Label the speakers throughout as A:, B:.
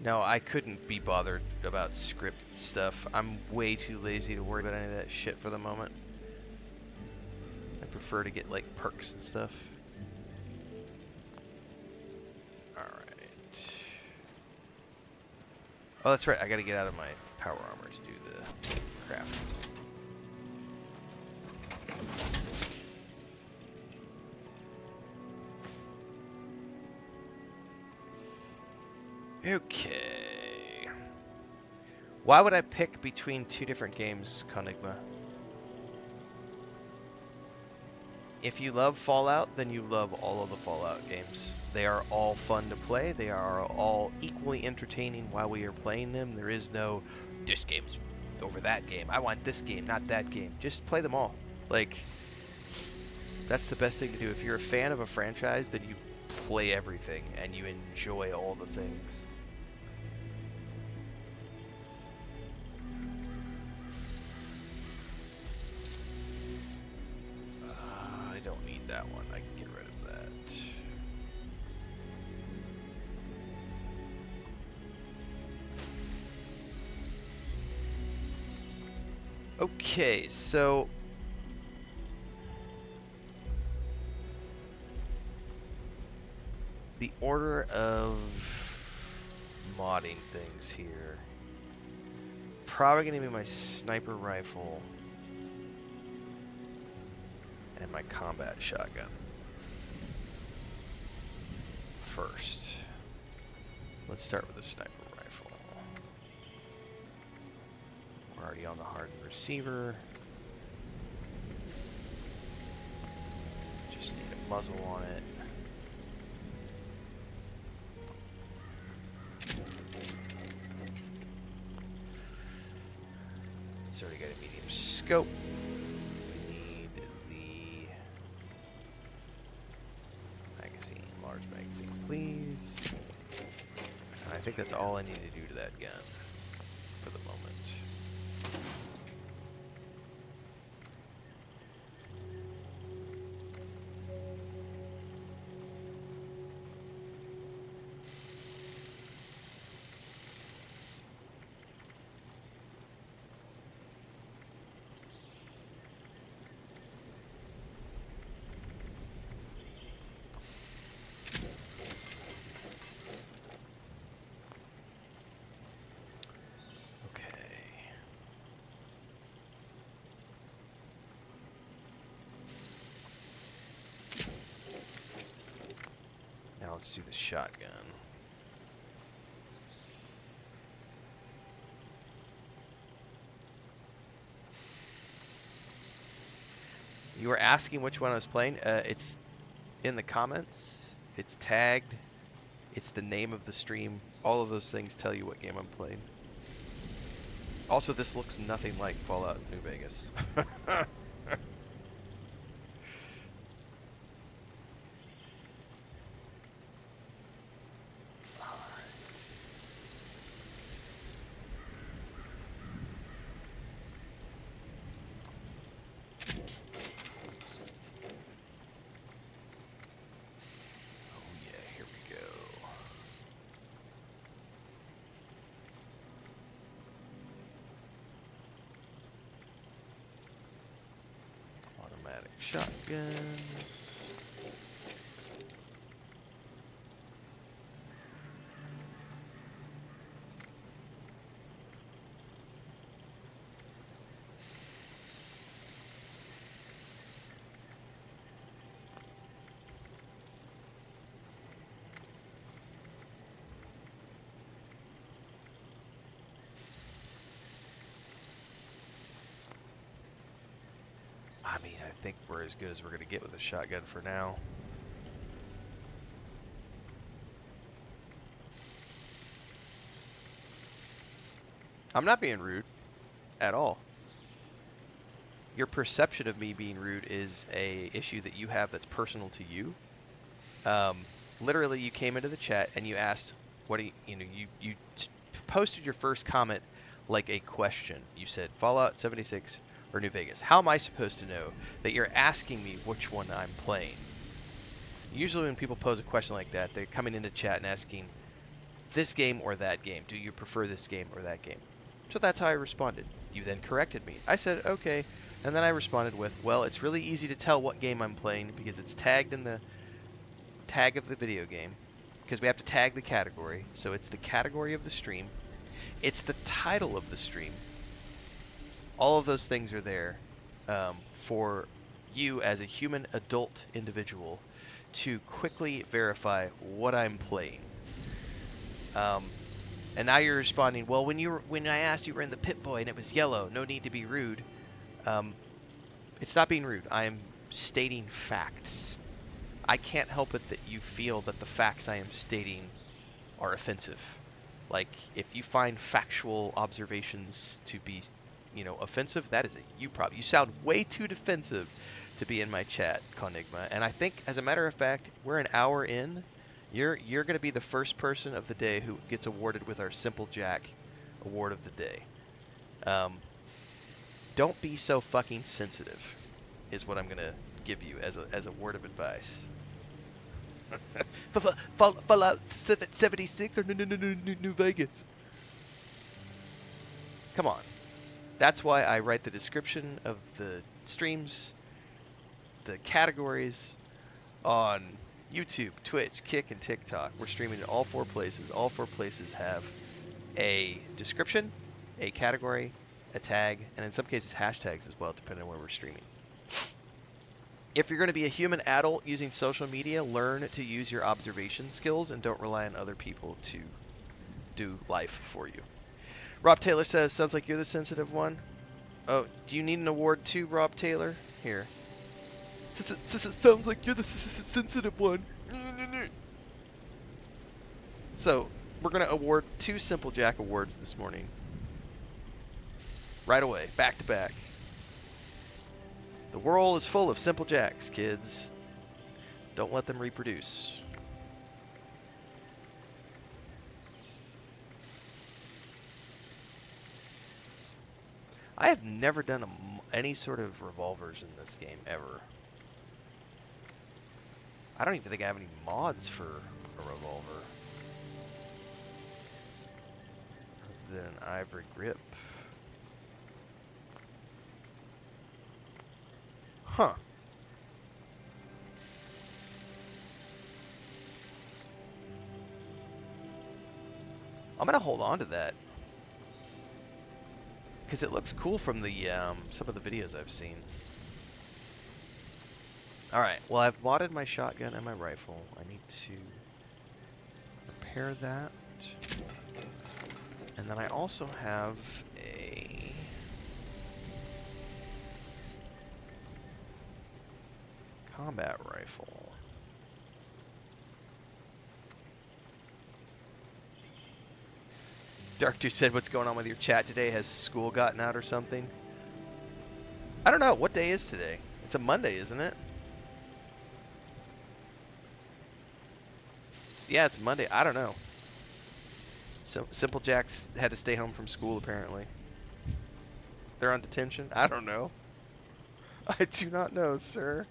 A: No, I couldn't be bothered about script stuff. I'm way too lazy to worry about any of that shit for the moment. I prefer to get like perks and stuff. Alright. Oh, that's right. I gotta get out of my power armor to do the craft. Okay. Why would I pick between two different games, Conigma? If you love Fallout, then you love all of the Fallout games. They are all fun to play. They are all equally entertaining while we are playing them. There is no, this game's over that game. I want this game, not that game. Just play them all. Like, that's the best thing to do. If you're a fan of a franchise, then you play everything and you enjoy all the things. I don't need that one. I can get rid of that. Okay, so the order of modding things here. Probably going to be my sniper rifle and my combat shotgun first. Let's start with the sniper rifle. We're already on the hardened receiver. Just need a muzzle on it. It's already got a medium scope. We need the magazine, large magazine, please. And I think that's all I need to do to that gun for the moment. Now let's do the shotgun. You were asking which one I was playing. It's in the comments. It's tagged. It's the name of the stream. All of those things tell you what game I'm playing. Also, this looks nothing like Fallout New Vegas. Shotgun. I mean, I think we're as good as we're going to get with a shotgun for now. I'm not being rude at all. Your perception of me being rude is a issue that you have that's personal to you. Literally, you came into the chat and you asked, "What do you posted your first comment like a question. You said Fallout 76 or New Vegas. How am I supposed to know that you're asking me which one I'm playing?" Usually when people pose a question like that, they're coming into chat and asking, this game or that game? Do you prefer this game or that game? So that's how I responded. You then corrected me. I said, okay. And then I responded with, well, it's really easy to tell what game I'm playing because it's tagged in the tag of the video game. Because we have to tag the category. So it's the category of the stream. It's the title of the stream. All of those things are there for you as a human adult individual to quickly verify what I'm playing. And now you're responding, well, when I asked you were in the Pip-Boy and it was yellow, no need to be rude. It's not being rude. I am stating facts. I can't help it that you feel that the facts I am stating are offensive. Like, if you find factual observations to be, offensive, that is a you problem. You sound way too defensive to be in my chat, Conigma. And I think, as a matter of fact, we're an hour in. You're going to be the first person of the day who gets awarded with our Simple Jack award of the day. Don't be so fucking sensitive, is what I'm going to give you as a word of advice. Fallout 76 or New Vegas. Come on. That's why I write the description of the streams, the categories on YouTube, Twitch, Kick, and TikTok. We're streaming in all 4 places. All 4 places have a description, a category, a tag, and in some cases hashtags as well, depending on where we're streaming. If you're going to be a human adult using social media, learn to use your observation skills and don't rely on other people to do life for you. Rob Taylor says, sounds like you're the sensitive one. Oh, do you need an award too, Rob Taylor? Here. Sounds like you're the sensitive one. So, we're going to award 2 Simple Jack awards this morning. Right away, back to back. The world is full of Simple Jacks, kids. Don't let them reproduce. I have never done any sort of revolvers in this game, ever. I don't even think I have any mods for a revolver. Other than an ivory grip. Huh. I'm gonna hold on to that because it looks cool from the some of the videos I've seen. All right. Well, I've modded my shotgun and my rifle. I need to repair that, and then I also have a combat rifle. Dark2 said, what's going on with your chat today? Has school gotten out or something? I don't know. What day is today? It's a Monday, isn't it? Yeah, it's Monday. I don't know. So Simple Jacks had to stay home from school, apparently. They're on detention? I don't know. I do not know, sir.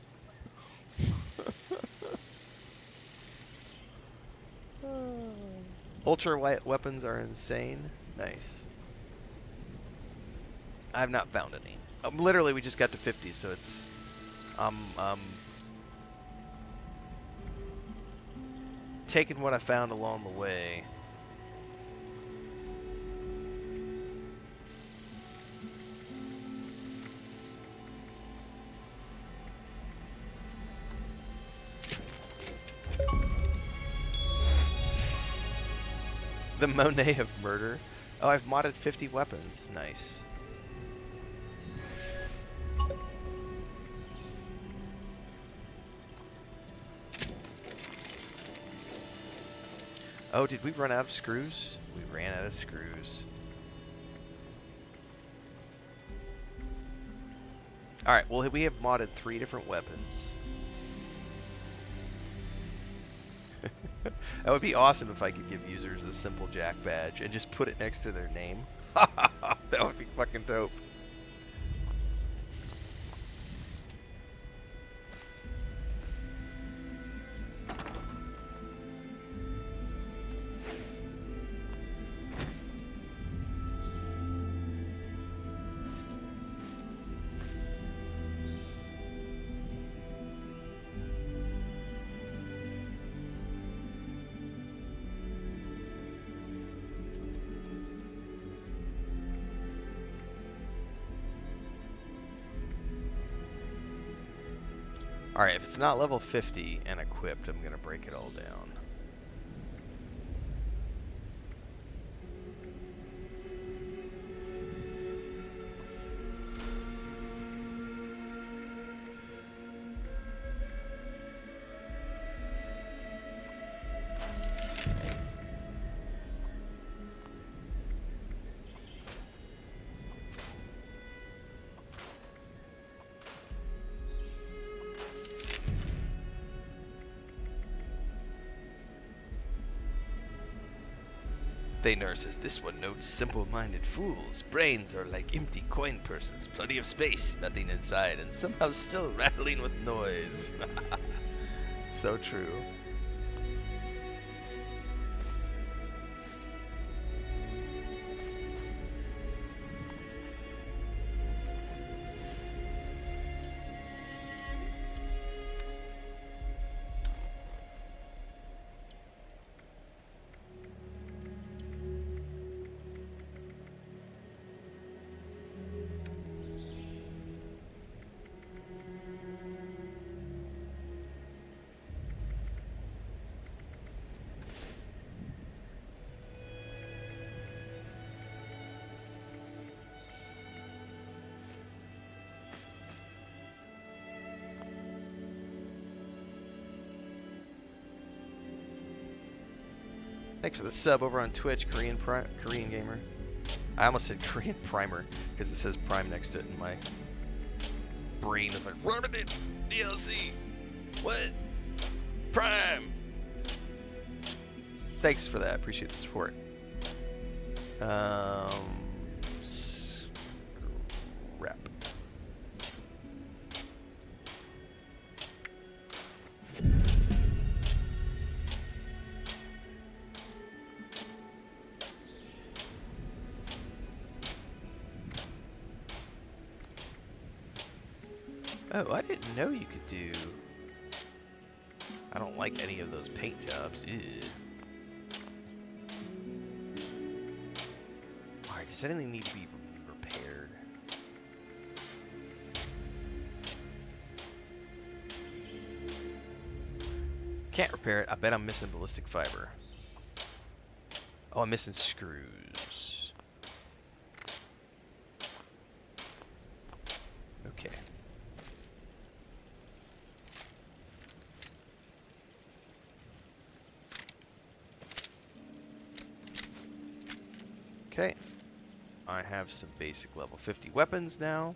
A: Ultra-white weapons are insane. Nice. I have not found any. Literally, we just got to 50, so it's... taking what I found along the way. The Monet of Murder. Oh, I've modded 50 weapons. Nice. Oh, did we run out of screws? We ran out of screws. Alright, well, we have modded 3 different weapons. That would be awesome if I could give users a Simple Jack badge and just put it next to their name. That would be fucking dope. Alright, if it's not level 50 and equipped, I'm going to break it all down. They nurses, this one notes simple-minded fools. Brains are like empty coin purses. Plenty of space, nothing inside, and somehow still rattling with noise. So true. Thanks for the sub over on Twitch, Korean Gamer. I almost said Korean Primer because it says Prime next to it, and my brain is like, run it, DLC. What? Prime. Thanks for that. Appreciate the support. Scrap. Oh, I didn't know you could do... I don't like any of those paint jobs. Ew. Alright, does anything need to be repaired? Can't repair it. I bet I'm missing ballistic fiber. Oh, I'm missing screws. Okay. Okay. I have some basic level 50 weapons now.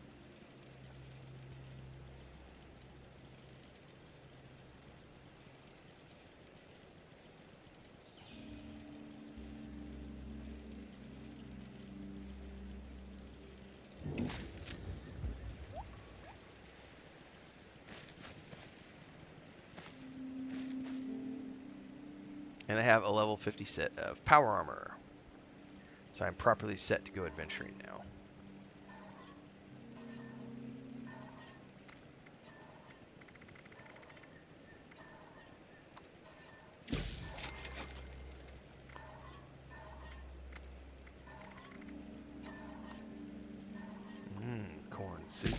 A: And I have a level 50 set of power armor. So I'm properly set to go adventuring now. Corn soup.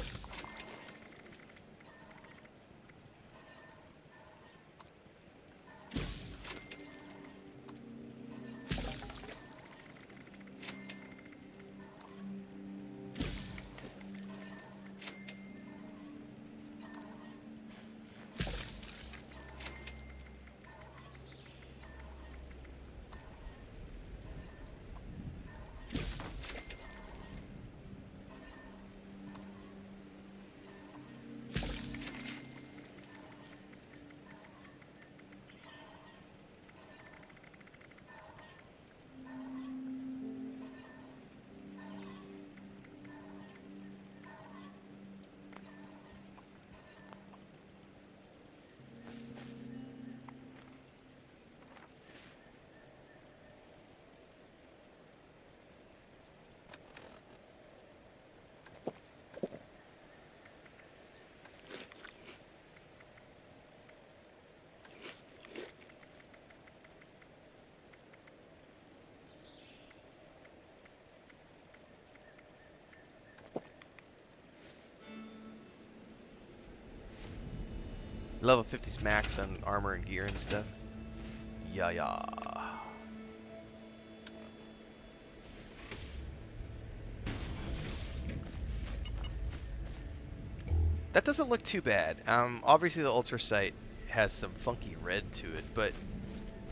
A: Level 50's max on armor and gear and stuff. Yeah, yeah. That doesn't look too bad. Obviously the Ultra Sight has some funky red to it, but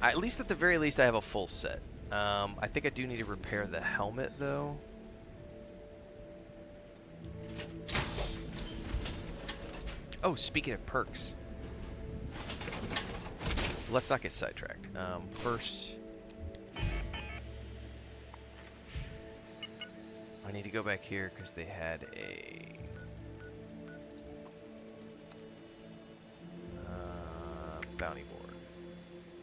A: at least at the very least I have a full set. I think I do need to repair the helmet though. Oh, speaking of perks. Let's not get sidetracked. First, I need to go back here because they had a bounty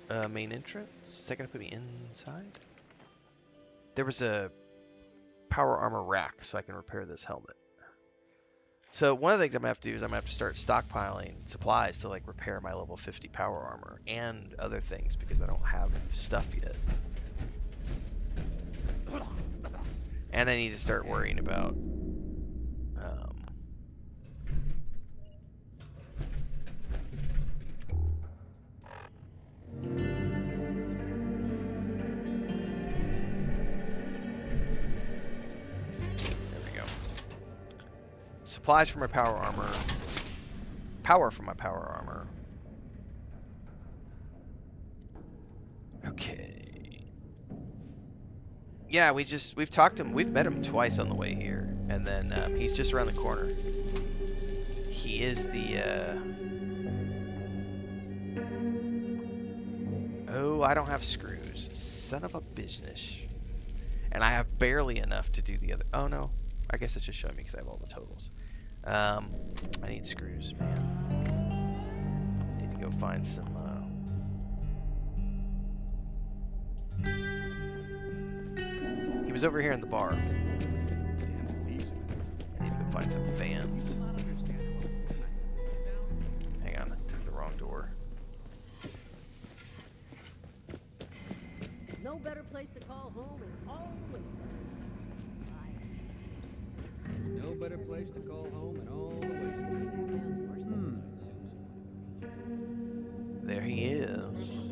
A: board. Main entrance? Is that gonna put me inside? There was a power armor rack so I can repair this helmet. So one of the things I'm gonna have to do is I'm gonna have to start stockpiling supplies to like repair my level 50 power armor and other things because I don't have stuff yet. And I need to start worrying about supplies for my power armor. Power for my power armor. Okay. Yeah, we've talked to him. We've met him twice on the way here, and then he's just around the corner. He is the. Oh, I don't have screws. Son of a business. And I have barely enough to do the other. Oh no, I guess it's just showing me because I have all the totals. I need screws, man. Need to go find some. He was over here in the bar. I need to go find some fans. Hang on, I took the wrong door.
B: No better place to call home in all the wasteland.
C: No better place to call home in all the wasteland.
A: There he is,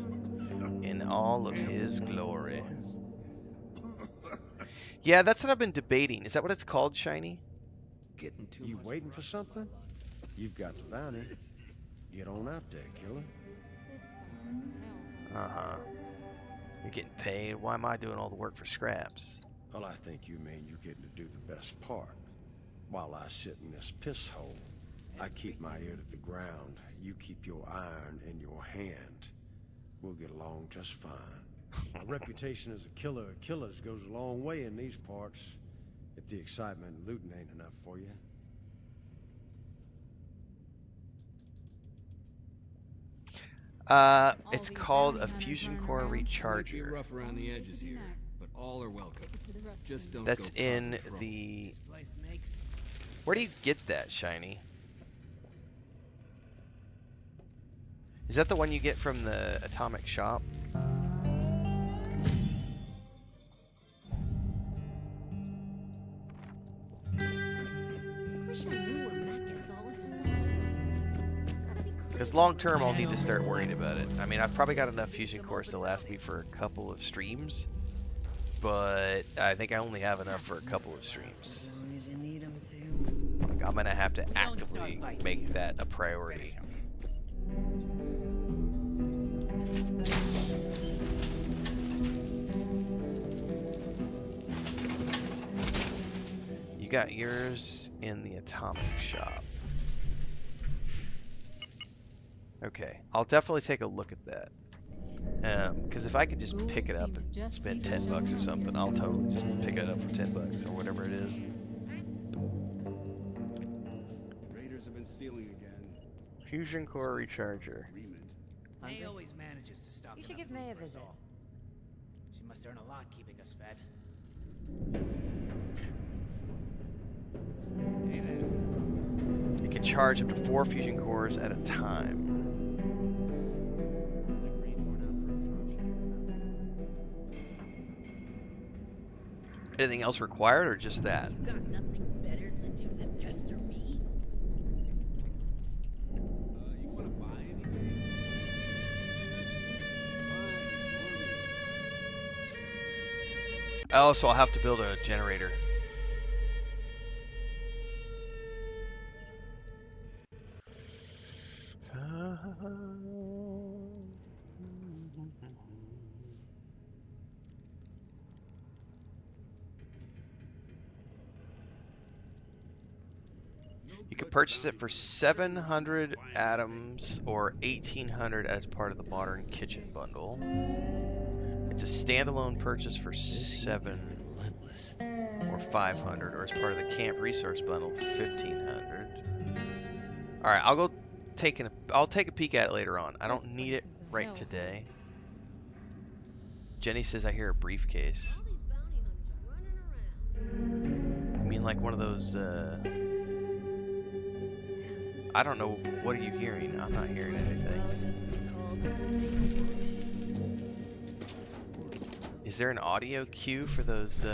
A: in all of his glory. Yeah, that's what I've been debating. Is that what it's called, Shiny?
D: You waiting for something? You've got the bounty. Get on out there, killer.
A: Uh-huh. You're getting paid. Why am I doing all the work for scraps?
D: Well, I think you mean you getting to do the best part. While I sit in this piss hole, I keep my ear to the ground. You keep your iron in your hand. We'll get along just fine. My reputation as a killer of killers goes a long way in these parts. If the excitement and looting ain't enough for you.
A: It's called a fusion core recharger.
C: Rough around the edges here, but all are welcome. Just don't.
A: That's in the. Where do you get that, Shiny? Is that the one you get from the atomic shop? Because long term, I'll need to start worrying about it. I mean, I've probably got enough fusion cores to last me for a couple of streams, but I think I only have enough for a couple of streams. Like, I'm gonna have to actively make that a priority. You got yours in the atomic shop. Okay, I'll definitely take a look at that. Because if I could just pick it up and spend $10 or something, I'll totally just pick it up for $10 or whatever it is.
E: Raiders have been stealing again.
A: Fusion core recharger.
F: May always manages to stock.
B: You should give May a visit.
F: She must earn a lot keeping us fed. Hey there.
A: It can charge up to 4 fusion cores at a time. Anything else required, or just that?
B: You got nothing better to do than pester me?
E: You want to buy
A: Oh, so I'll have to build a generator. You can purchase it for 700 atoms or 1800 as part of the modern kitchen bundle. It's a standalone purchase for 7
G: relentless.
A: or 500 or as part of the camp resource bundle for 1500. All right, I'll take a peek at it later on. I don't need it right today. Jenny says I hear a briefcase.
B: All these bounty hunters are running around.
A: You mean like one of those I don't know, what are you hearing? I'm not hearing anything. Is there an audio cue for those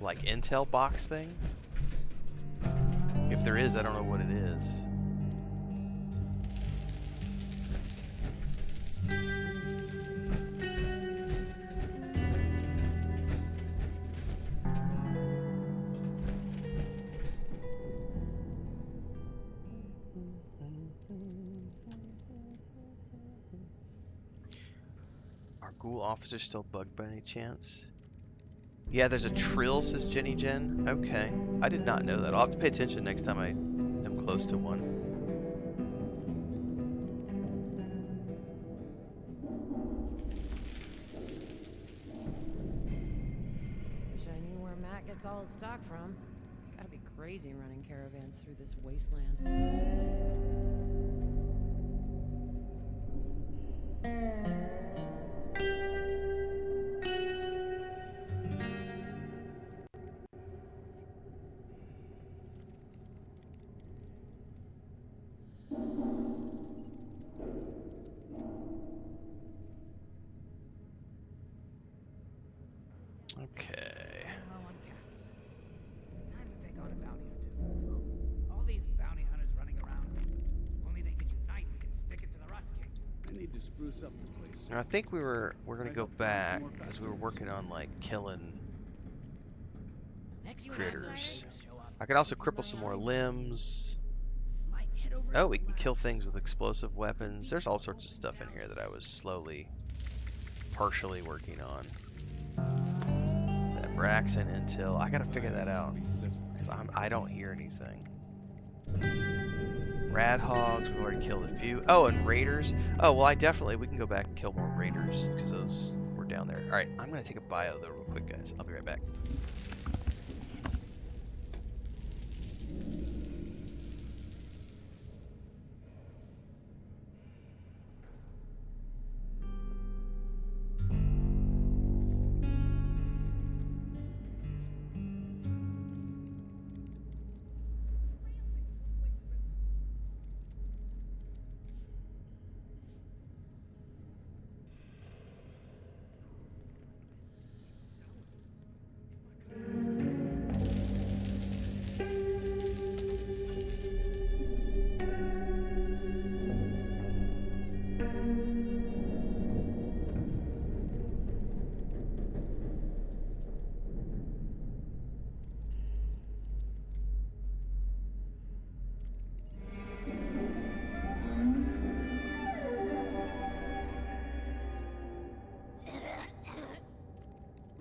A: like Intel box things? If there is, I don't know what it is. Are ghoul officers still bugged by any chance? Yeah, there's a trill, says Jenny Jen. Okay. I did not know that. I'll have to pay attention next time I am close to one.
B: Wish I knew where Matt gets all his stock from. Gotta be crazy running caravans through this wasteland.
A: Okay.
F: Running low on caps. Time to take on a bounty or two. All these bounty hunters running around. Only they could unite, we could stick it to the Rust King.
E: I need to spruce up the place.
A: Now, I think we're gonna go back because we were working on like killing
F: Next
A: critters.
F: show up.
A: I could also cripple some more limbs.
F: Might head over
A: Oh,
F: to
A: we
F: the
A: can
F: lab.
A: kill things with explosive weapons. There's all sorts of stuff in here that I was slowly, partially working on. That Braxton intel, I gotta figure that out because I don't hear anything. Rad hogs, we've already killed a few. Oh, and raiders. Oh, well, we can go back and kill more raiders because those were down there. All right, I'm gonna take a bio though real quick, guys. I'll be right back.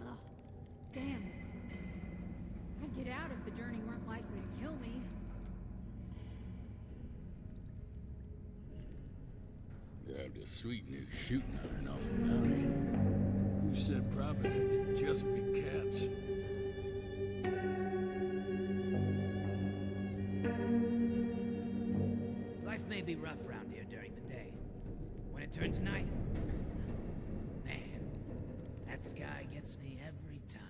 H: Ugh, damn this place. I'd get out if the journey weren't likely to kill me.
G: Grabbed a sweet new shooting iron off a bounty. Who said profit had to just be caps?
F: Life may be rough around here during the day. When it turns night, man, that sky gets me every time.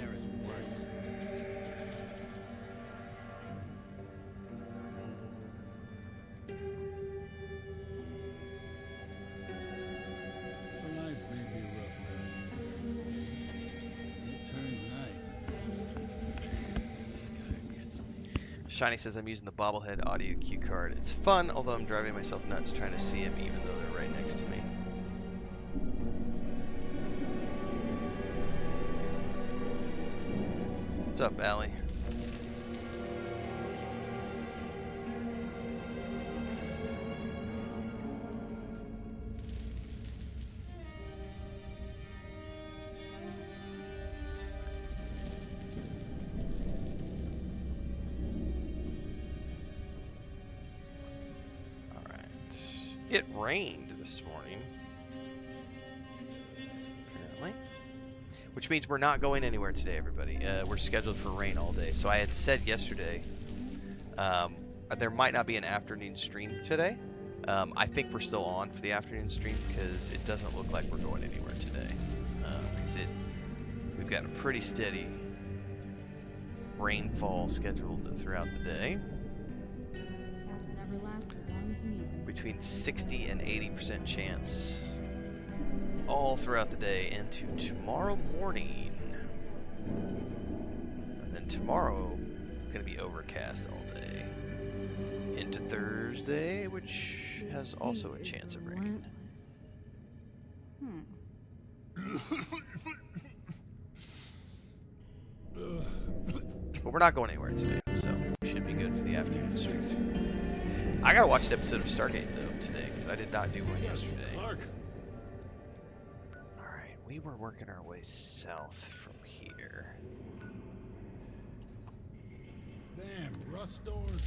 C: air is worse.
G: The life may be rough now. It turns night. The sky gets me.
A: Shiny says I'm using the bobblehead audio cue card. It's fun, although I'm driving myself nuts trying to see him even though they're right next to me. What's up, Allie? It rained this morning, apparently, which means we're not going anywhere today, everybody. We're scheduled for rain all day. So I had said yesterday there might not be an afternoon stream today. I think we're still on for the afternoon stream because it doesn't look like we're going anywhere today. Because we've got a pretty steady rainfall scheduled throughout the day.
H: Cabs never last as long as you need them.
A: Between 60 and 80% chance all throughout the day into tomorrow morning. And then tomorrow, it's going to be overcast all day. Into Thursday, which has also a chance of rain. But we're not going anywhere today, so we should be good for the afternoon stream. I gotta watch an episode of Stargate though today because I did not do one yesterday. Alright, we were working our way south from here.
G: Damn, rust doors.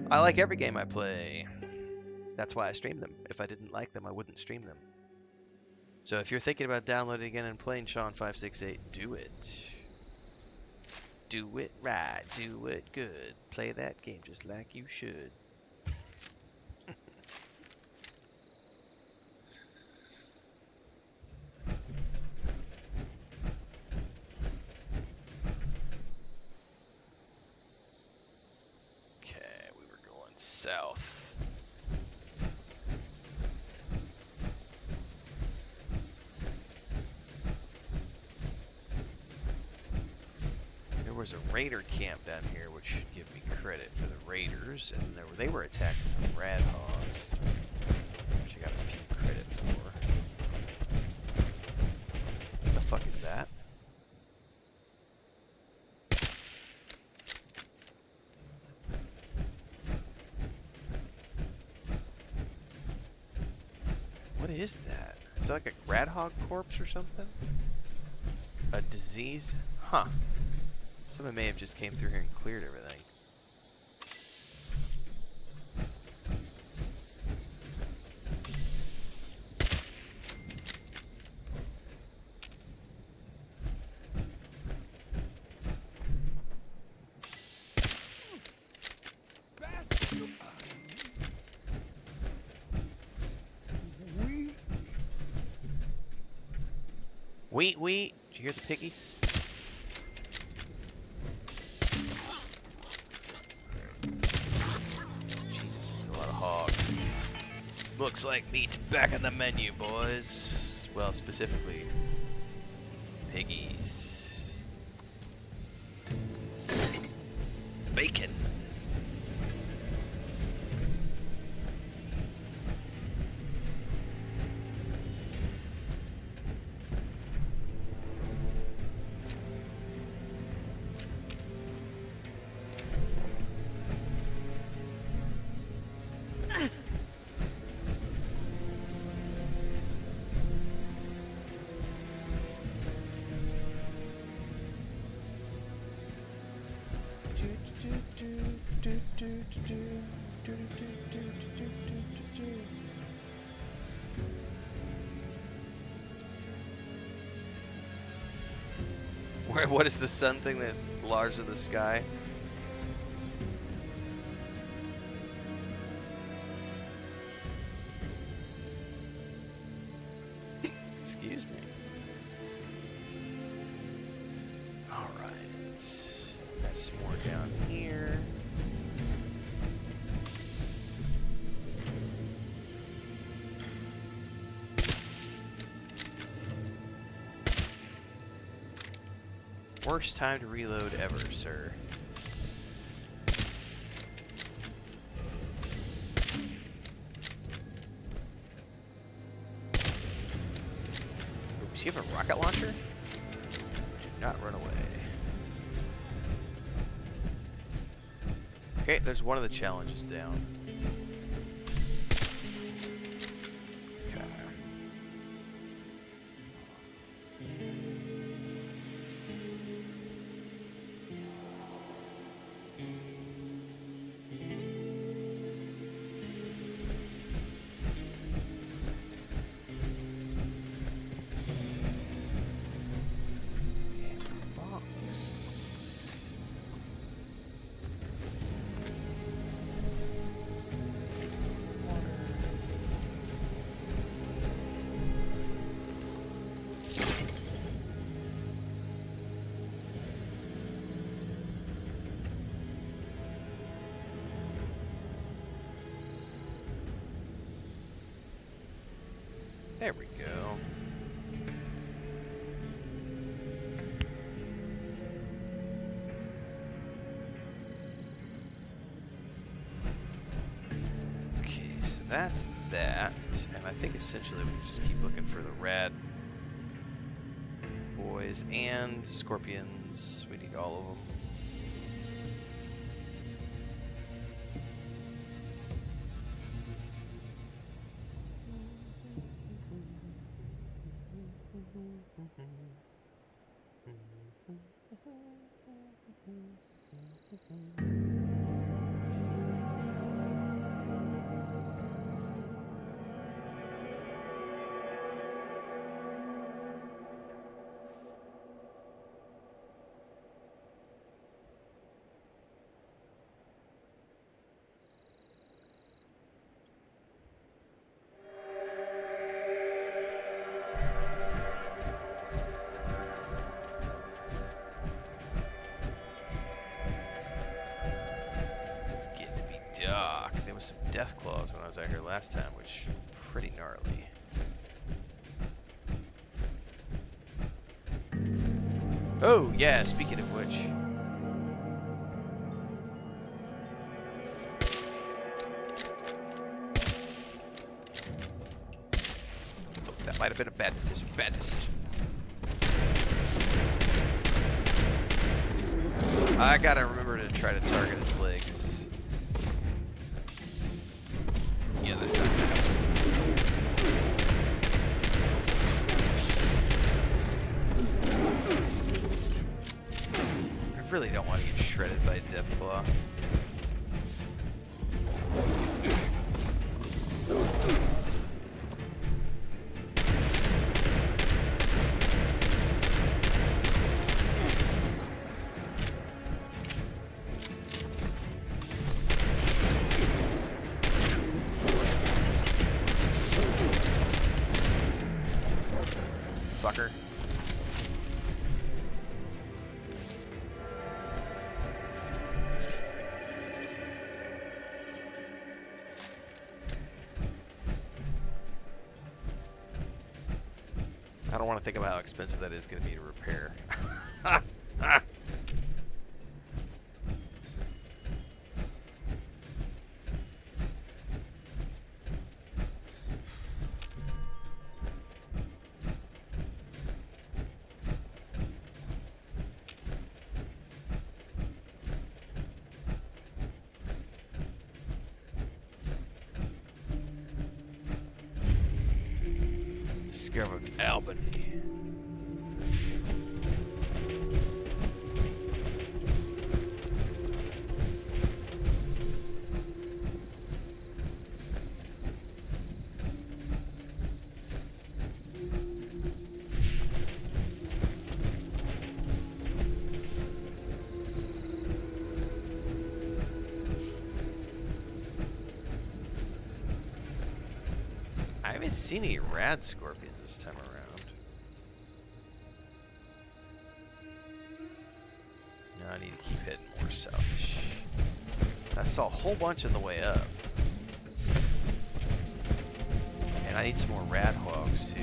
A: I like every game I play. That's why I stream them. If I didn't like them, I wouldn't stream them. So if you're thinking about downloading again and playing Sean 568, do it. Do it right. Do it good. Play that game just like you should. Okay, we were going south. There was a raider camp down here, which should give me credit for the raiders, and they were attacking some rad hogs, which I got a few credit for. What the fuck is that? What is that? Is that like a rad hog corpse or something? A disease? Huh. Someone may have just came through here and cleared everything. Wheat. Did you hear the piggies? Jesus, this is a lot of hog. Looks like meat's back on the menu, boys. Well, specifically, piggies. Bacon. What is the sun thing that's large in the sky? Excuse me. got some more down here. Worst time to reload ever, sir. Oops, you have a rocket launcher? Do not run away. Okay, there's one of the challenges down. Okay. There we go. Okay, so that's that. And I think essentially we just keep looking for the rad boys and scorpions. We need all of them. There was some death claws when I was out here last time, which pretty gnarly. Oh yeah, speaking of which. Oh, that might have been a bad decision. Bad decision. I gotta remember to try to target its legs. Yeah, that's not gonna happen. I really don't want to get shredded by a Deathclaw. Fucker. I don't want to think about how expensive that is going to be to repair. Discovered Albany. I haven't seen any rad scorpions this time around. Not need to keep heading more south. I saw a whole bunch on the way up. And I need some more rad hogs too.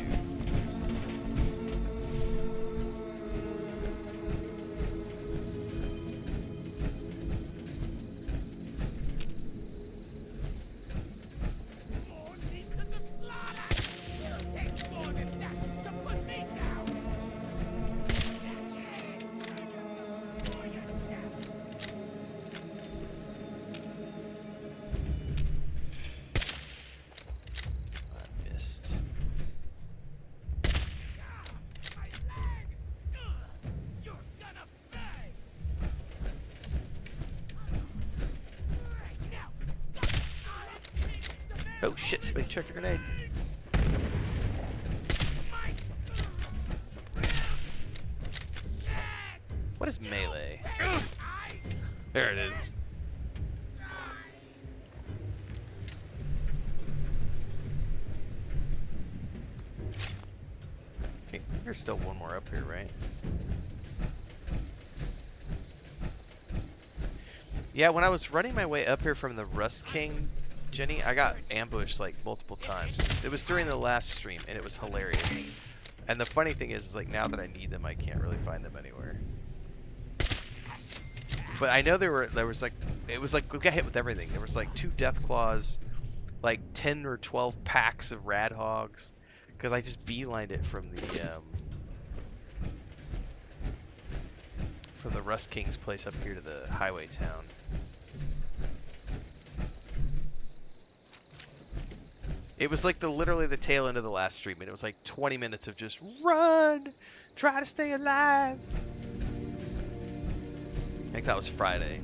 A: Oh shit, somebody chucked a grenade. What is melee? There it is. Okay, there's still one more up here, right? Yeah, when I was running my way up here from the Rust King, Jenny, I got ambushed like multiple times. It was during the last stream, and it was hilarious. And the funny thing is like now that I need them, I can't really find them anywhere. But I know there was like, it was like we got hit with everything. There was like 2 death claws, like 10 or 12 packs of rad hogs, because I just beelined it from the Rust King's place up here to the highway town. It was like literally the tail end of the last stream, and it was like 20 minutes of just run, try to stay alive. I think that was Friday.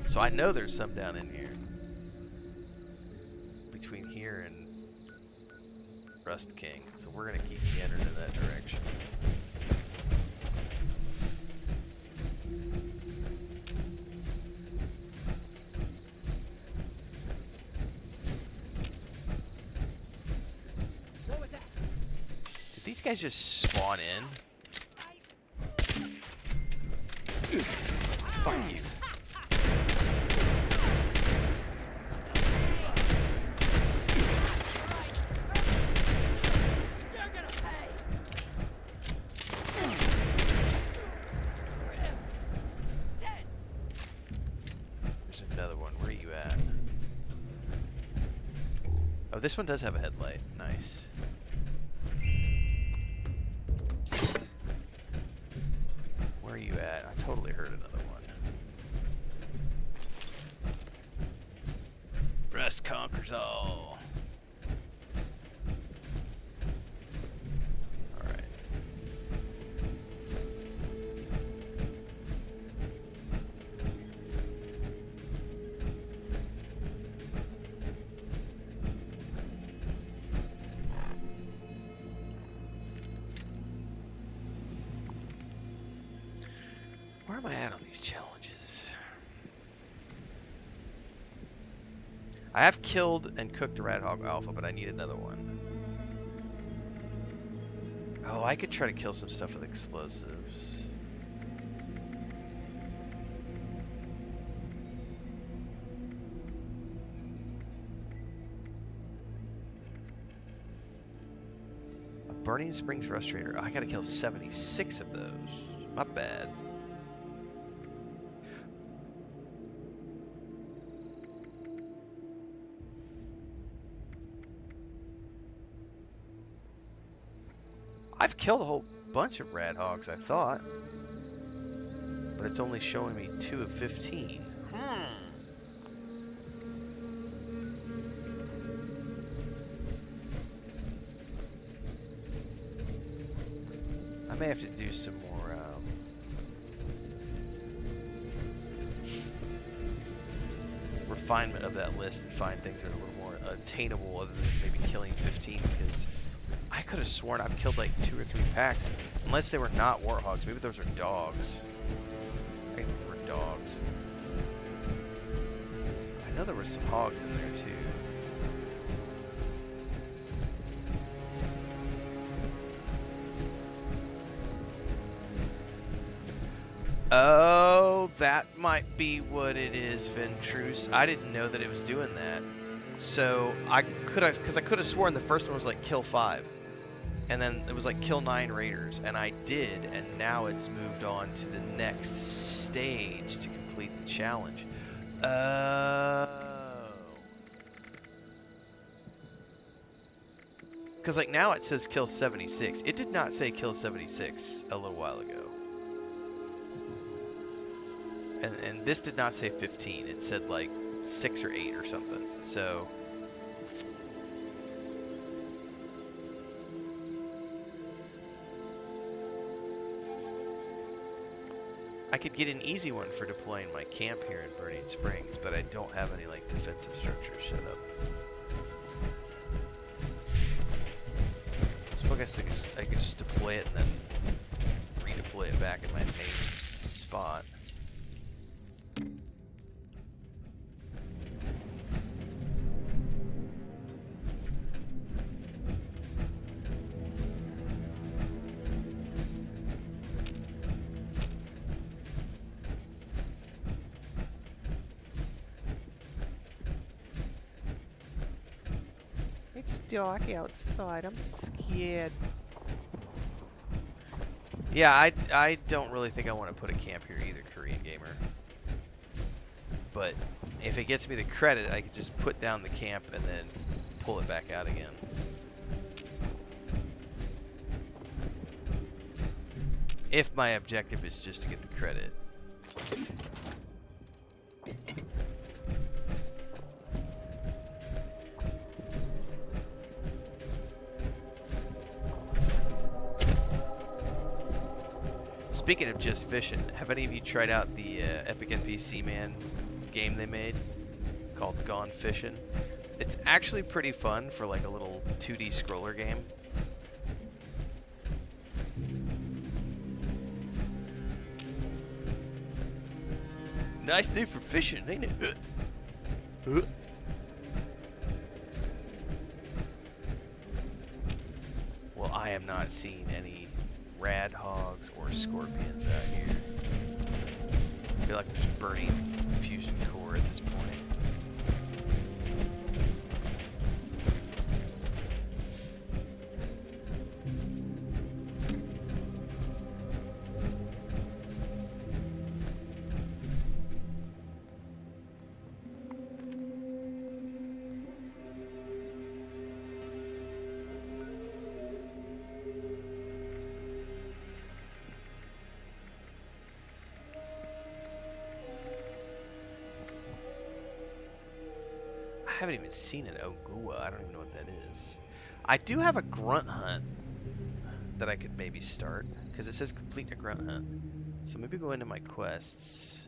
A: So I know there's some down in here. Between here and Rust King. So we're gonna keep meandering in that direction. These guys just spawn in. Fuck you. There's another one. Where are you at? Oh, this one does have a headlight. Nice. Where are you at? I totally heard another one. Rust conquers all. Alright. Where am I at on these challenges? I have killed and cooked a Rat Hog Alpha, but I need another one. Oh, I could try to kill some stuff with explosives. A Burning Springs Frustrator. Oh, I gotta kill 76 of those. Not bad. I've killed a whole bunch of rad hogs, I thought. But it's only showing me 2 of 15. I may have to do some more refinement of that list and find things that are a little more attainable other than maybe killing 15, because I could have sworn I've killed like 2 or 3 packs, unless they were not warthogs. Maybe those are dogs. I think they were dogs. I know there were some hogs in there too. Oh, that might be what it is, Ventruse. I didn't know that it was doing that. So because I could have sworn the first one was like kill 5, and then it was like kill 9 raiders, and I did, and now it's moved on to the next stage to complete the challenge. Oh. Because like now it says kill 76. It did not say kill 76 a little while ago. And this did not say 15. It said like 6 or 8 or something. So I could get an easy one for deploying my camp here in Burning Springs, but I don't have any like defensive structures set up. So I guess I could just deploy it and then redeploy it back in my main spot. It's dark outside. I'm scared. Yeah, I don't really think I want to put a camp here either, Korean Gamer. But if it gets me the credit, I could just put down the camp and then pull it back out again. If my objective is just to get the credit. Speaking of just fishing, have any of you tried out the Epic NPC Man game they made called Gone Fishing? It's actually pretty fun for like a little 2D scroller game. Nice day for fishing, ain't it? Well, I am not seeing any rad hogs or scorpions out here. I feel like I'm just burning fusion core at this point. I haven't even seen an Ogua. I don't even know what that is. I do have a grunt hunt that I could maybe start, because it says complete a grunt hunt. So maybe go into my quests.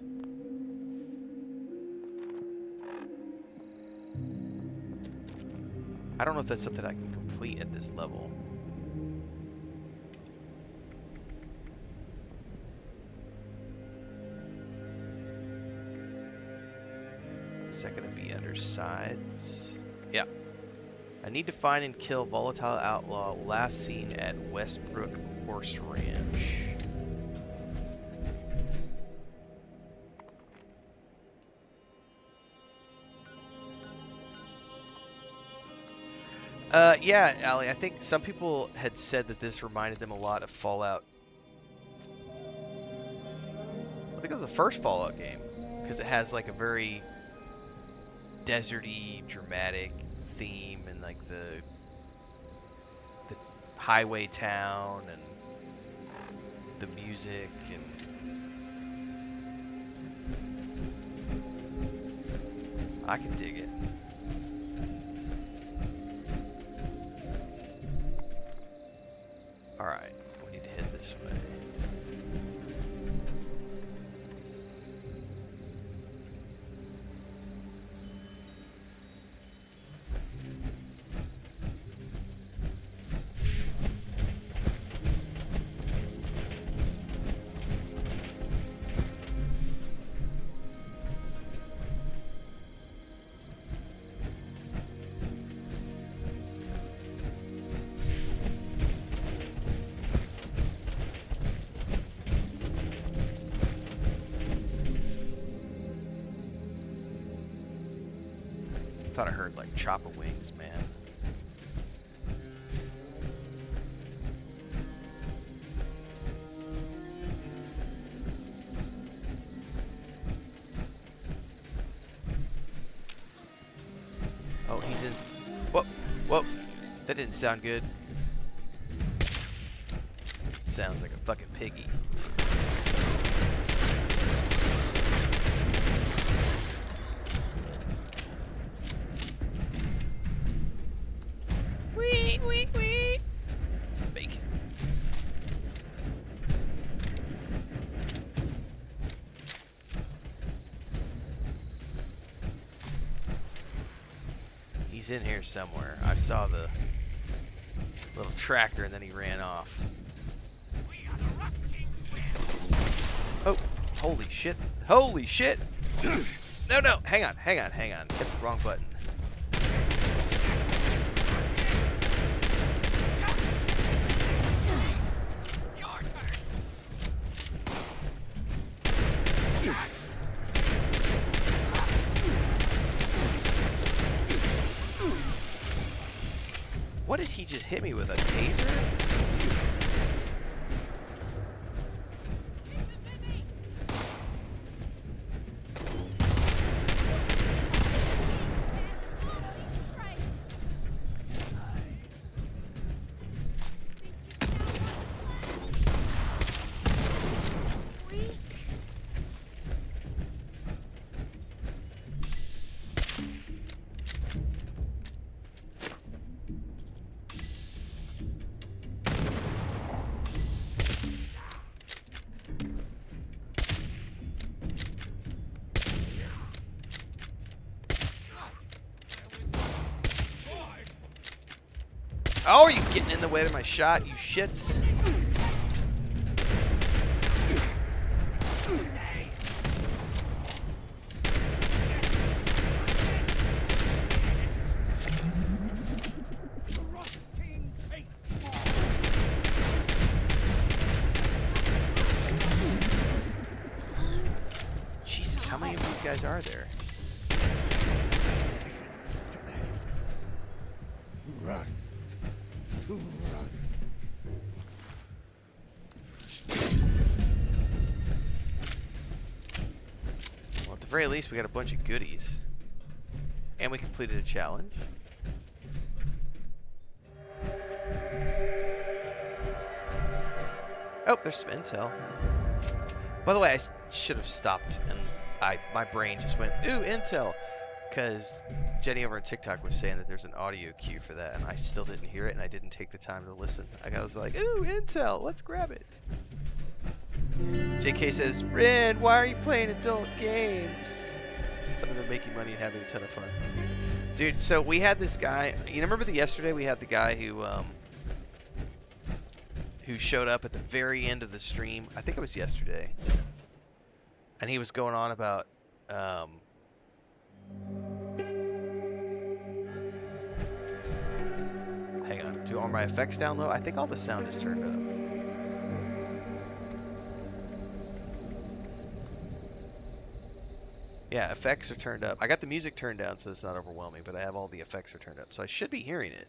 A: I don't know if that's something I can complete at this level. Is that going to be under sides? Yeah. I need to find and kill volatile outlaw last seen at Westbrook Horse Ranch. Yeah, Allie, I think some people had said that this reminded them a lot of Fallout. I think it was the first Fallout game, because it has like a very deserty, dramatic theme, and like the highway town and the music, and I can dig it. All right, we need to head this way. thought I heard like chopper wings, man. Oh, he's in. Whoa, whoa. That didn't sound good. Sounds like a fucking piggy. Wee, wee, wee. Bacon. He's in here somewhere. I saw the little tracker and then he ran off. Oh, holy shit. Holy shit! No, no, hang on. Hit the wrong button. What did he just hit me with, a taser? Oh, are you getting in the way of my shot, you shits? Jesus, how many of these guys are there?
D: Rust. To rust.
A: Well, at the very least, we got a bunch of goodies. And we completed a challenge. Oh, there's some intel. By the way, I should have stopped, and my brain just went, ooh, intel! Because Jenny over on TikTok was saying that there's an audio cue for that, and I still didn't hear it, and I didn't take the time to listen. I was like, ooh, intel, let's grab it. JK says, Ren, why are you playing adult games? Other than making money and having a ton of fun. Dude, so we had this guy, you remember yesterday we had the guy who showed up at the very end of the stream. I think it was yesterday. And he was going on about hang on, do all my effects down low? I think all the sound is turned up. Yeah, effects are turned up. I got the music turned down so it's not overwhelming, but I have all the effects are turned up. So I should be hearing it.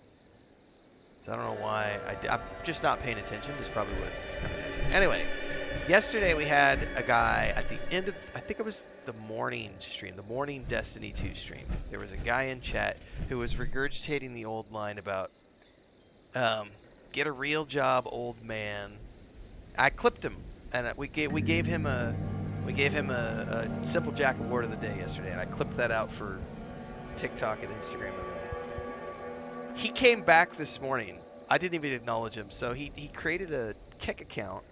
A: So I don't know why. I'm just not paying attention. Is probably what it's coming into. Anyway, yesterday we had a guy at the end of, I think it was the morning stream, the morning Destiny 2 stream. There was a guy in chat who was regurgitating the old line about, get a real job, old man. I clipped him, and we gave him a Simple Jack Award of the Day yesterday, and I clipped that out for TikTok and Instagram. He came back this morning. I didn't even acknowledge him. So he created a Kick account.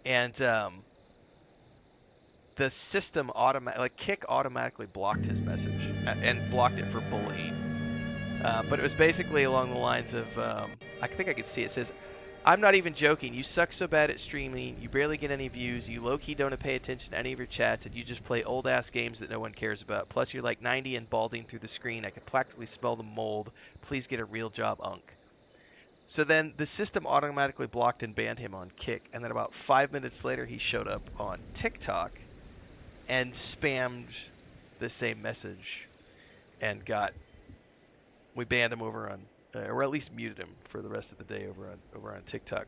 A: And the system Kick automatically blocked his message and blocked it for bullying. But it was basically along the lines of, I think I could see it. It says, I'm not even joking. You suck so bad at streaming. You barely get any views. You low-key don't pay attention to any of your chats, and you just play old-ass games that no one cares about. Plus, you're like 90 and balding through the screen. I can practically smell the mold. Please get a real job, Unk. So then the system automatically blocked and banned him on Kick, and then about 5 minutes later, he showed up on TikTok and spammed the same message. and we banned him over on, or at least muted him for the rest of the day over on TikTok.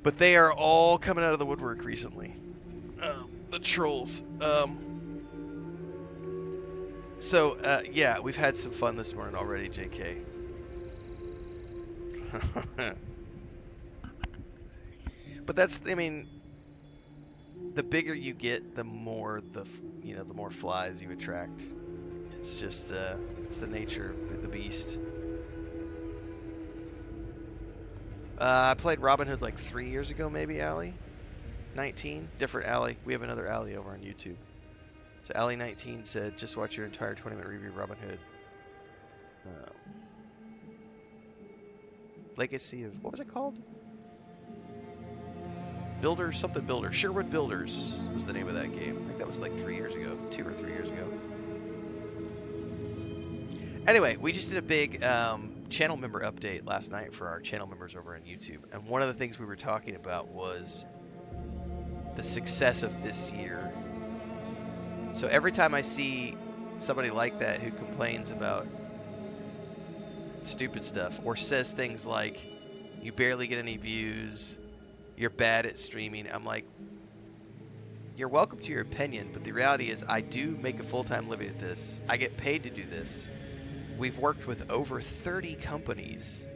A: But they are all coming out of the woodwork recently. The trolls. So yeah, we've had some fun this morning already, JK. But that's, I mean, the bigger you get, the more the more flies you attract. It's just it's the nature of the beast. I played Robin Hood like 3 years ago, maybe, Allie. 19, different Allie. We have another Allie over on YouTube. So Allie 19 said, just watch your entire 20-minute review of Robin Hood. Legacy of, what was it called? Builders, something Builder. Sherwood Builders was the name of that game. I think that was like 3 years ago, 2 or 3 years ago. Anyway, we just did a big channel member update last night for our channel members over on YouTube. And one of the things we were talking about was the success of this year. So every time I see somebody like that who complains about stupid stuff or says things like, you barely get any views, you're bad at streaming, I'm like, you're welcome to your opinion, but the reality is I do make a full-time living at this. I get paid to do this. We've worked with over 30 companies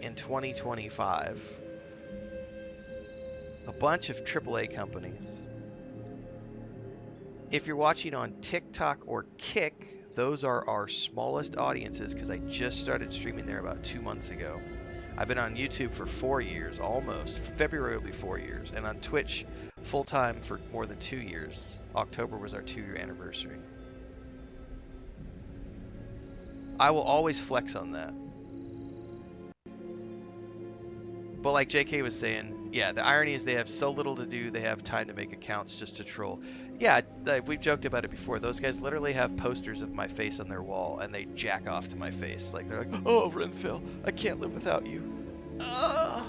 A: in 2025. A bunch of AAA companies. If you're watching on TikTok or Kick, those are our smallest audiences because I just started streaming there about 2 months ago. I've been on YouTube for 4 years, almost. February will be 4 years. And on Twitch, full-time for more than 2 years. October was our 2-year anniversary. I will always flex on that. But like JK was saying, yeah, the irony is they have so little to do, they have time to make accounts just to troll. Yeah, we've joked about it before. Those guys literally have posters of my face on their wall, and they jack off to my face. Like, they're like, oh, Renfail, I can't live without you. Of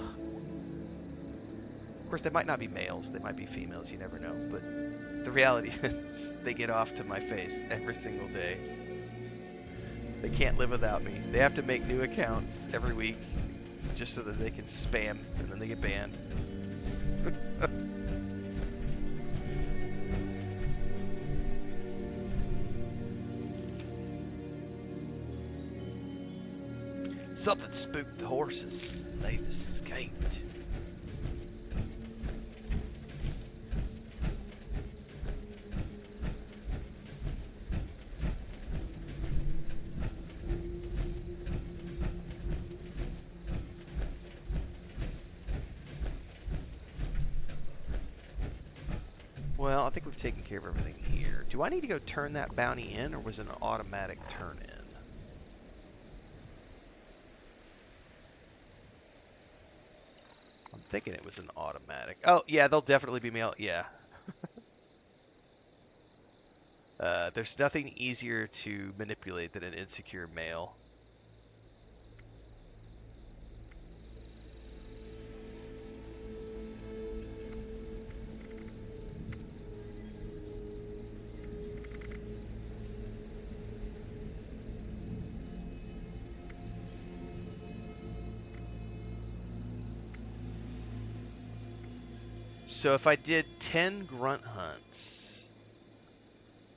A: course, they might not be males. They might be females. You never know. But the reality is they get off to my face every single day. They can't live without me. They have to make new accounts every week just so that they can spam, and then they get banned. Something spooked the horses. They've escaped. Well, I think we've taken care of everything here. Do I need to go turn that bounty in, or was it an automatic turn in? I'm thinking it was an automatic. Oh, yeah, they'll definitely be mailed. Yeah. There's nothing easier to manipulate than an insecure mail. So if I did 10 grunt hunts,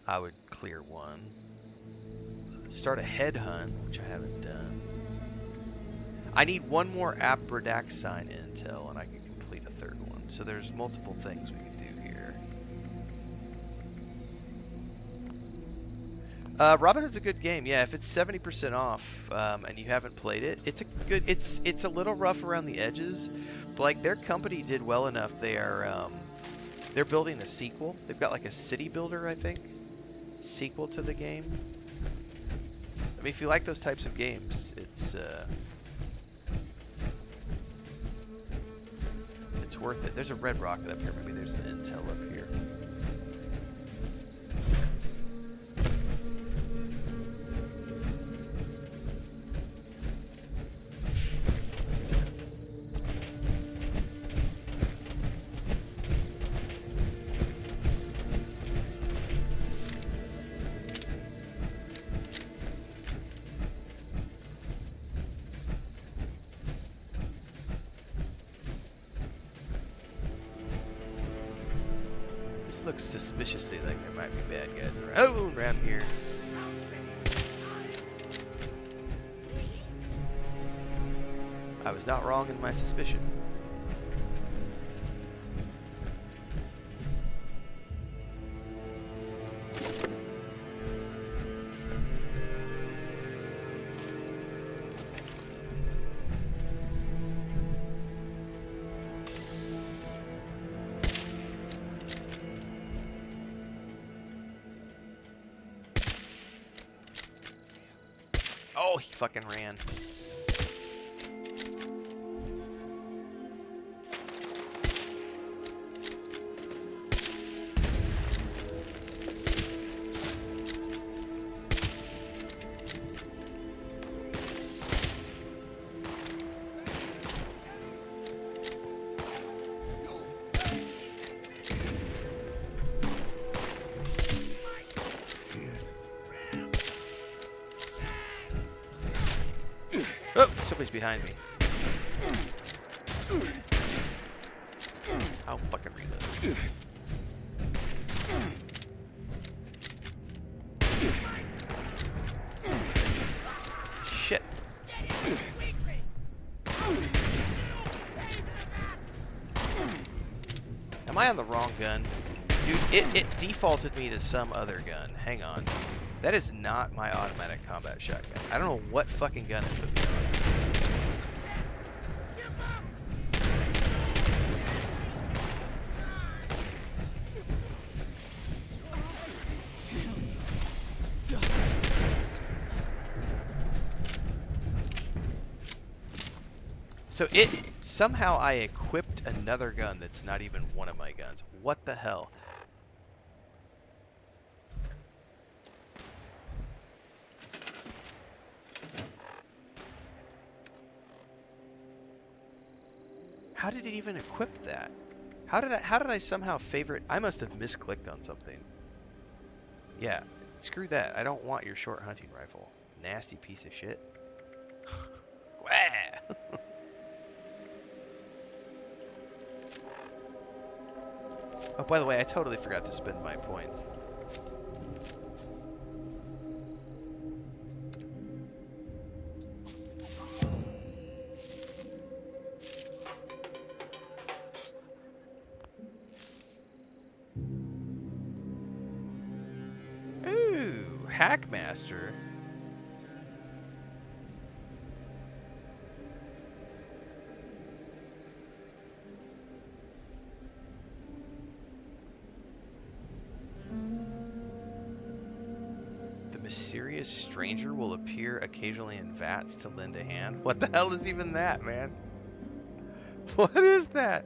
A: I would clear one. Start a head hunt, which I haven't done. I need one more Abradaxine intel, and I can complete a third one. So there's multiple things we can do here. Robin Hood's a good game. Yeah, if it's 70% off and you haven't played it, it's a good. It's a little rough around the edges, but like their company did well enough. They're building a sequel. They've got like a city builder, I think, sequel to the game. I mean, if you like those types of games, it's worth it. There's a red rocket up here. Maybe there's an intel up here. This looks suspiciously like there might be bad guys around. Oh, around here. I was not wrong in my suspicion. Oh, he fucking ran. Oh, somebody's behind me. I'll fucking reload. Shit. Am I on the wrong gun? Dude, it defaulted me to some other gun. Hang on. That is not my automatic combat shotgun. I don't know what fucking gun it put me on. So somehow I equipped another gun that's not even one of my guns. What the hell? How did it even equip that? How did I somehow favorite? I must have misclicked on something. Yeah, screw that. I don't want your short hunting rifle. Nasty piece of shit. Wah! Oh, by the way, I totally forgot to spend my points. Ooh, Hackmaster. Mysterious stranger will appear occasionally in vats to lend a hand. What the hell is even that, man? What is that?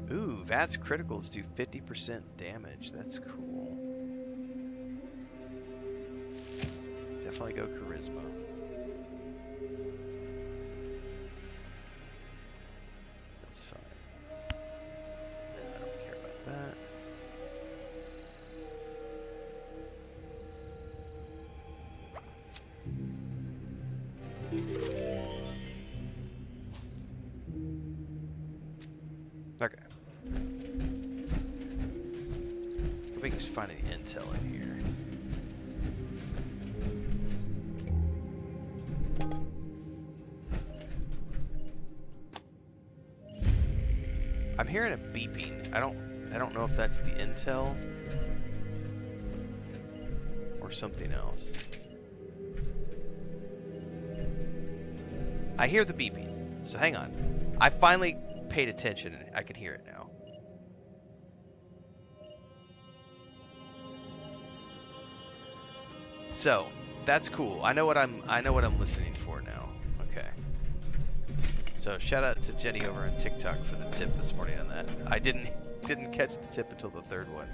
A: Ooh, vats criticals do 50% damage. That's cool. Definitely go charisma. That's fine. I don't care about that. Okay. Let's go make us find any intel in here. I'm hearing a beeping. I don't know if that's the intel or something else. I hear the beeping. So hang on. I finally paid attention and I can hear it now. So, that's cool. I know what I'm listening for now. Okay. So shout out to Jenny over on TikTok for the tip this morning on that. I didn't catch the tip until the third one.